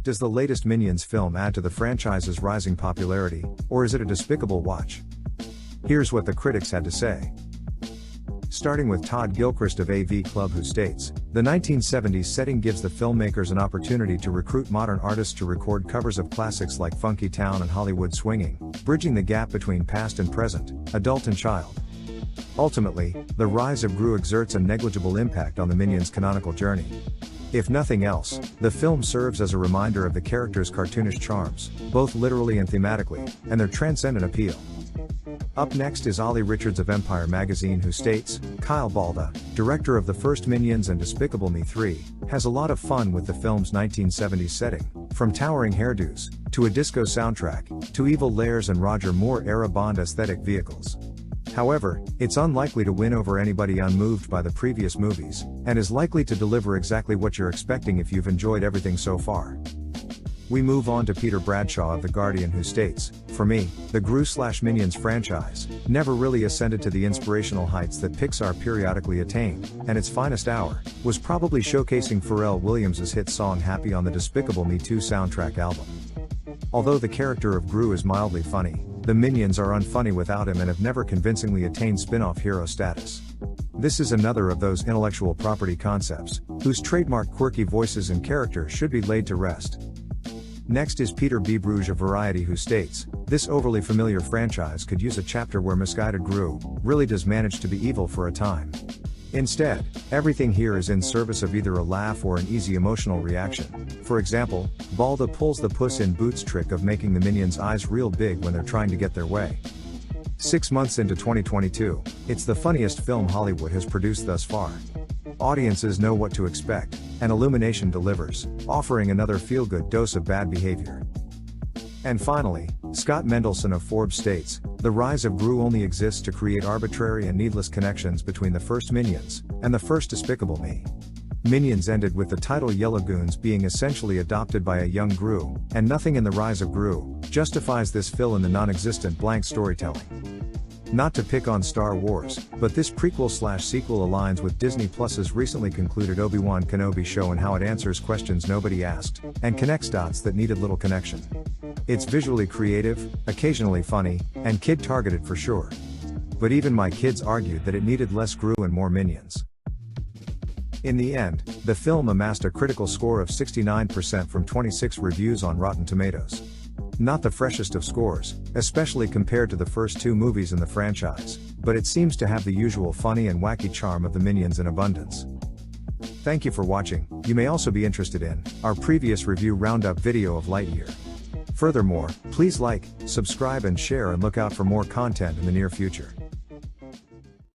Does the latest Minions film add to the franchise's rising popularity, or is it a despicable watch? Here's what the critics had to say. Starting with Todd Gilchrist of AV Club, who states, "The 1970s setting gives the filmmakers an opportunity to recruit modern artists to record covers of classics like Funky Town and Hollywood Swinging, bridging the gap between past and present, adult and child." Ultimately, the rise of Gru exerts a negligible impact on the Minions' canonical journey. If nothing else, the film serves as a reminder of the characters' cartoonish charms, both literally and thematically, and their transcendent appeal. Up next is Ollie Richards of Empire magazine, who states, "Kyle Balda, director of the first Minions and Despicable Me 3, has a lot of fun with the film's 1970s setting, from towering hairdos, to a disco soundtrack, to evil lairs and Roger Moore-era Bond aesthetic vehicles. However, it's unlikely to win over anybody unmoved by the previous movies, and is likely to deliver exactly what you're expecting if you've enjoyed everything so far." We move on to Peter Bradshaw of The Guardian, who states, "For me, the Gru/Minions franchise never really ascended to the inspirational heights that Pixar periodically attained, and its finest hour was probably showcasing Pharrell Williams' hit song Happy on the Despicable Me 2 soundtrack album. Although the character of Gru is mildly funny, the Minions are unfunny without him and have never convincingly attained spin-off hero status. This is another of those intellectual property concepts, whose trademark quirky voices and characters should be laid to rest." Next is Peter B. Bruges of Variety, who states, "This overly familiar franchise could use a chapter where misguided Gru really does manage to be evil for a time. Instead, everything here is in service of either a laugh or an easy emotional reaction. For example, Balda pulls the Puss in Boots trick of making the Minions' eyes real big when they're trying to get their way." 6 months into 2022, it's the funniest film Hollywood has produced thus far. Audiences know what to expect, and Illumination delivers, offering another feel-good dose of bad behavior. And finally, Scott Mendelson of Forbes states, "The rise of Gru only exists to create arbitrary and needless connections between the first Minions and the first Despicable Me. Minions ended with the title Yellow Goons being essentially adopted by a young Gru, and nothing in the rise of Gru justifies this fill in the non-existent blank storytelling." Not to pick on Star Wars, but this prequel/sequel aligns with Disney Plus's recently concluded Obi-Wan Kenobi show in how it answers questions nobody asked, and connects dots that needed little connection. It's visually creative, occasionally funny, and kid-targeted for sure. But even my kids argued that it needed less Gru and more Minions. In the end, the film amassed a critical score of 69% from 26 reviews on Rotten Tomatoes. Not the freshest of scores, especially compared to the first 2 movies in the franchise, but it seems to have the usual funny and wacky charm of the Minions in abundance. Thank you for watching. You may also be interested in our previous review Roundup video of Lightyear. Furthermore, please like, subscribe and share, and look out for more content in the near future.